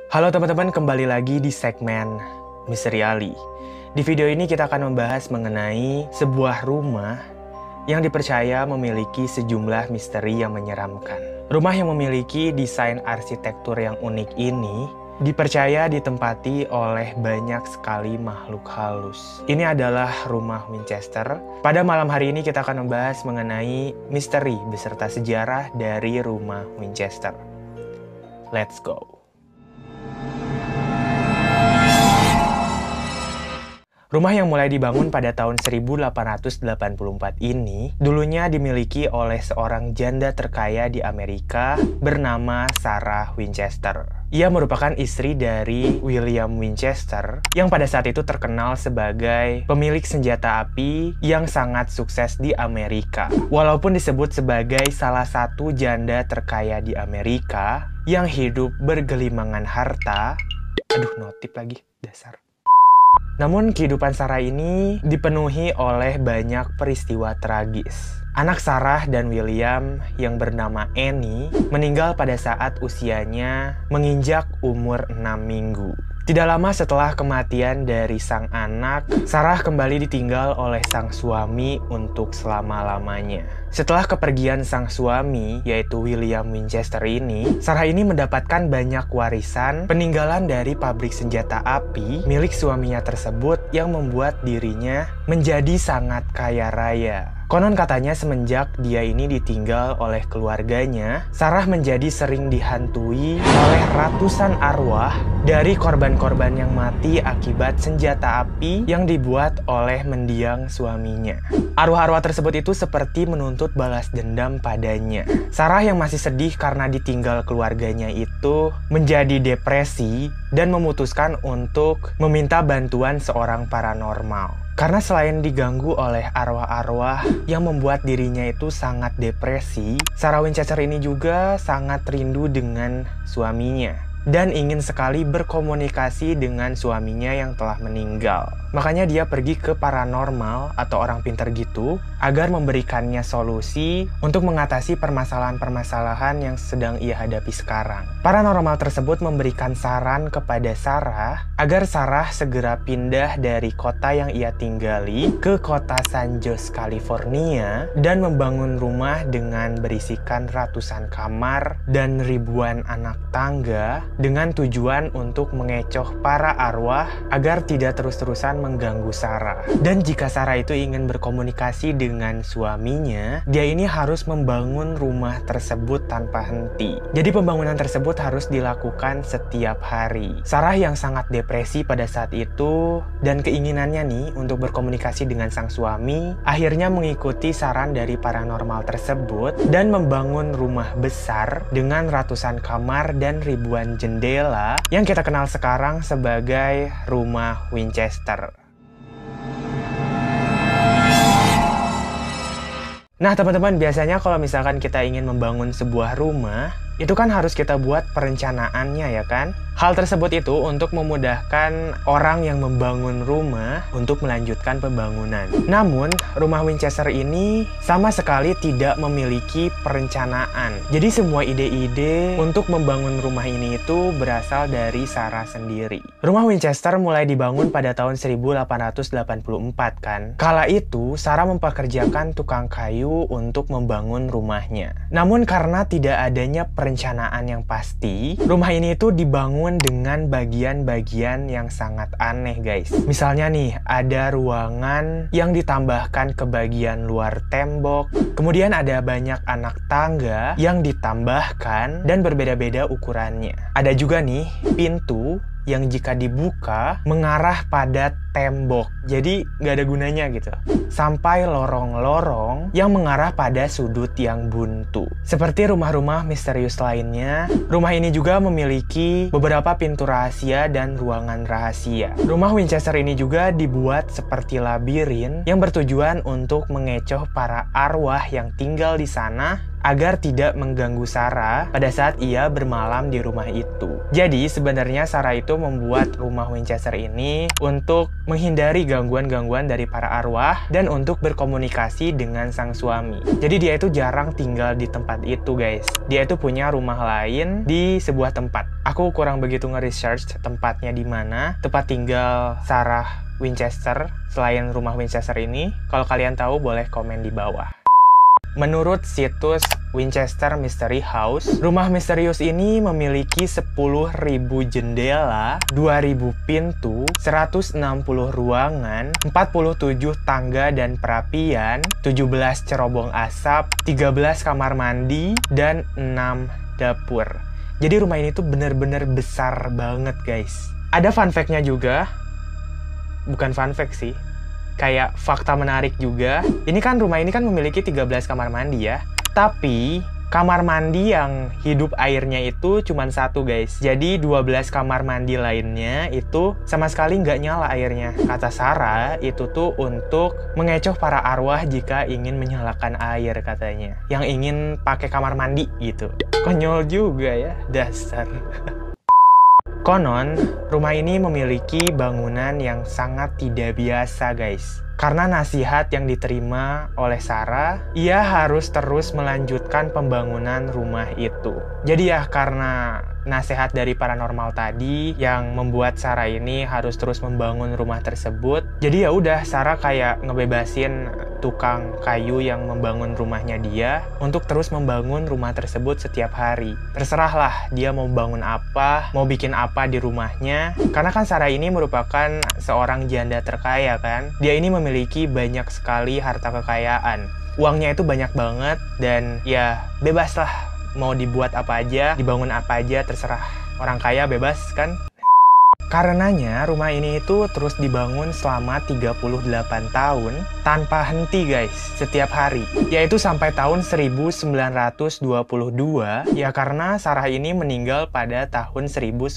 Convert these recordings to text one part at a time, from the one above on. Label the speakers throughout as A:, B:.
A: Halo teman-teman, kembali lagi di segmen Misteri Ali. Di video ini kita akan membahas mengenai sebuah rumah yang dipercaya memiliki sejumlah misteri yang menyeramkan. Rumah yang memiliki desain arsitektur yang unik ini dipercaya ditempati oleh banyak sekali makhluk halus. Ini adalah rumah Winchester. Pada malam hari ini kita akan membahas mengenai misteri beserta sejarah dari rumah Winchester. Let's go! Rumah yang mulai dibangun pada tahun 1884 ini dulunya dimiliki oleh seorang janda terkaya di Amerika bernama Sarah Winchester. Ia merupakan istri dari William Winchester yang pada saat itu terkenal sebagai pemilik senjata api yang sangat sukses di Amerika. Walaupun disebut sebagai salah satu janda terkaya di Amerika yang hidup bergelimangan harta. Aduh, notif lagi, dasar. Namun kehidupan Sarah ini dipenuhi oleh banyak peristiwa tragis. Anak Sarah dan William yang bernama Annie meninggal pada saat usianya menginjak umur 6 minggu. Tidak lama setelah kematian dari sang anak, Sarah kembali ditinggal oleh sang suami untuk selama-lamanya. Setelah kepergian sang suami, yaitu William Winchester ini, Sarah ini mendapatkan banyak warisan peninggalan dari pabrik senjata api milik suaminya tersebut yang membuat dirinya menjadi sangat kaya raya. Konon katanya semenjak dia ini ditinggal oleh keluarganya, Sarah menjadi sering dihantui oleh ratusan arwah dari korban-korban yang mati akibat senjata api yang dibuat oleh mendiang suaminya. Arwah-arwah tersebut itu seperti menuntut balas dendam padanya. Sarah yang masih sedih karena ditinggal keluarganya itu menjadi depresi dan memutuskan untuk meminta bantuan seorang paranormal. Karena selain diganggu oleh arwah-arwah yang membuat dirinya itu sangat depresi, Sarah Winchester ini juga sangat rindu dengan suaminya dan ingin sekali berkomunikasi dengan suaminya yang telah meninggal. Makanya dia pergi ke paranormal atau orang pintar gitu agar memberikannya solusi untuk mengatasi permasalahan-permasalahan yang sedang ia hadapi sekarang. Paranormal tersebut memberikan saran kepada Sarah agar Sarah segera pindah dari kota yang ia tinggali ke kota San Jose, California dan membangun rumah dengan berisikan ratusan kamar dan ribuan anak tangga dengan tujuan untuk mengecoh para arwah agar tidak terus-terusan mengganggu Sarah. Dan jika Sarah itu ingin berkomunikasi dengan suaminya, dia ini harus membangun rumah tersebut tanpa henti. Jadi pembangunan tersebut harus dilakukan setiap hari. Sarah yang sangat depresi pada saat itu dan keinginannya nih untuk berkomunikasi dengan sang suami, akhirnya mengikuti saran dari paranormal tersebut dan membangun rumah besar dengan ratusan kamar dan ribuan jendela yang kita kenal sekarang sebagai rumah Winchester. Nah teman-teman, biasanya kalau misalkan kita ingin membangun sebuah rumah, itu kan harus kita buat perencanaannya ya kan? Hal tersebut itu untuk memudahkan orang yang membangun rumah untuk melanjutkan pembangunan. Namun, rumah Winchester ini sama sekali tidak memiliki perencanaan. Jadi semua ide-ide untuk membangun rumah ini itu berasal dari Sarah sendiri. Rumah Winchester mulai dibangun pada tahun 1884 kan? Kala itu, Sarah mempekerjakan tukang kayu untuk membangun rumahnya. Namun karena tidak adanya perencanaan yang pasti, rumah ini itu dibangun dengan bagian-bagian yang sangat aneh guys. Misalnya nih, ada ruangan yang ditambahkan ke bagian luar tembok, kemudian ada banyak anak tangga yang ditambahkan dan berbeda-beda ukurannya. Ada juga nih pintu yang jika dibuka mengarah pada tembok, jadi nggak ada gunanya gitu. Sampai lorong-lorong yang mengarah pada sudut yang buntu. Seperti rumah-rumah misterius lainnya, rumah ini juga memiliki beberapa pintu rahasia dan ruangan rahasia. Rumah Winchester ini juga dibuat seperti labirin yang bertujuan untuk mengecoh para arwah yang tinggal di sana agar tidak mengganggu Sarah pada saat ia bermalam di rumah itu. Jadi sebenarnya Sarah itu membuat rumah Winchester ini untuk menghindari gangguan-gangguan dari para arwah dan untuk berkomunikasi dengan sang suami. Jadi dia itu jarang tinggal di tempat itu guys. Dia itu punya rumah lain di sebuah tempat. Aku kurang begitu nge-research tempatnya di mana tempat tinggal Sarah Winchester selain rumah Winchester ini. Kalau kalian tahu boleh komen di bawah. Menurut situs Winchester Mystery House, rumah misterius ini memiliki 10.000 jendela, 2.000 pintu, 160 ruangan, 47 tangga dan perapian, 17 cerobong asap, 13 kamar mandi, dan 6 dapur. Jadi rumah ini tuh bener-bener besar banget guys. Ada fun fact-nya juga. Bukan fun fact sih, kayak fakta menarik juga. Ini kan rumah ini kan memiliki 13 kamar mandi ya. Tapi kamar mandi yang hidup airnya itu cuma 1 guys. Jadi 12 kamar mandi lainnya itu sama sekali nggak nyala airnya. Kata Sarah itu tuh untuk mengecoh para arwah jika ingin menyalakan air katanya. Yang ingin pakai kamar mandi gitu. Konyol juga ya, dasar. Konon, rumah ini memiliki bangunan yang sangat tidak biasa guys. Karena nasihat yang diterima oleh Sarah, ia harus terus melanjutkan pembangunan rumah itu. Jadi ya karena nasihat dari paranormal tadi yang membuat Sarah ini harus terus membangun rumah tersebut. Jadi ya udah Sarah kayak ngebebasin tukang kayu yang membangun rumahnya dia untuk terus membangun rumah tersebut setiap hari. Terserahlah dia mau bangun apa, mau bikin apa di rumahnya. Karena kan Sarah ini merupakan seorang janda terkaya kan. Dia ini memiliki banyak sekali harta kekayaan. Uangnya itu banyak banget dan ya bebas lah. Mau dibuat apa aja, dibangun apa aja, terserah. Orang kaya bebas kan? Karenanya rumah ini itu terus dibangun selama 38 tahun tanpa henti guys, setiap hari. Yaitu sampai tahun 1922, ya karena Sarah ini meninggal pada tahun 1922.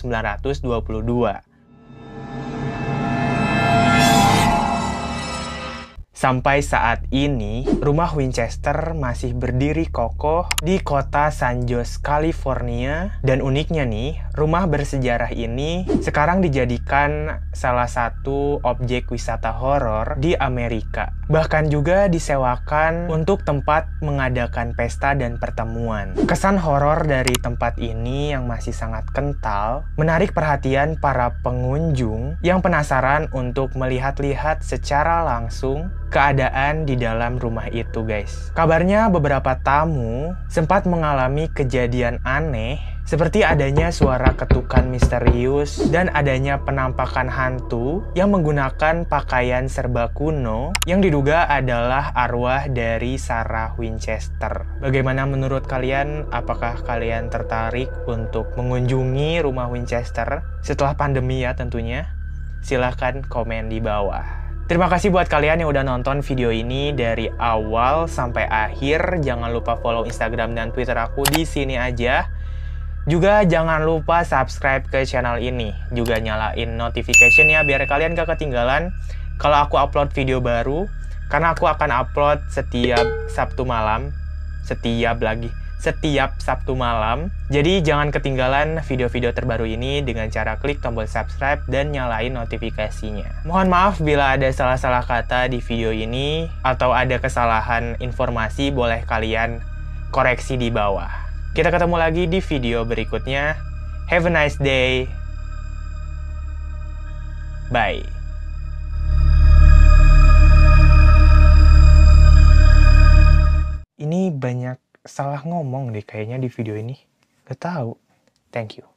A: Sampai saat ini, rumah Winchester masih berdiri kokoh di kota San Jose, California. Dan uniknya nih, rumah bersejarah ini sekarang dijadikan salah satu objek wisata horor di Amerika. Bahkan juga disewakan untuk tempat mengadakan pesta dan pertemuan. Kesan horor dari tempat ini yang masih sangat kental, menarik perhatian para pengunjung yang penasaran untuk melihat-lihat secara langsung keadaan di dalam rumah itu guys. Kabarnya beberapa tamu sempat mengalami kejadian aneh seperti adanya suara ketukan misterius dan adanya penampakan hantu yang menggunakan pakaian serba kuno yang diduga adalah arwah dari Sarah Winchester. Bagaimana menurut kalian? Apakah kalian tertarik untuk mengunjungi rumah Winchester setelah pandemi ya tentunya? Silahkan komen di bawah. Terima kasih buat kalian yang udah nonton video ini dari awal sampai akhir. Jangan lupa follow Instagram dan Twitter aku di sini aja. Juga jangan lupa subscribe ke channel ini. Juga nyalain notification-nya biar kalian gak ketinggalan kalau aku upload video baru. Karena aku akan upload setiap Sabtu malam. Setiap Sabtu malam. Jadi jangan ketinggalan video-video terbaru ini dengan cara klik tombol subscribe dan nyalain notifikasinya. Mohon maaf bila ada salah-salah kata di video ini atau ada kesalahan informasi, boleh kalian koreksi di bawah. Kita ketemu lagi di video berikutnya. Have a nice day. Bye. Ini banyak salah ngomong deh kayaknya di video ini. Gak tahu. Thank you.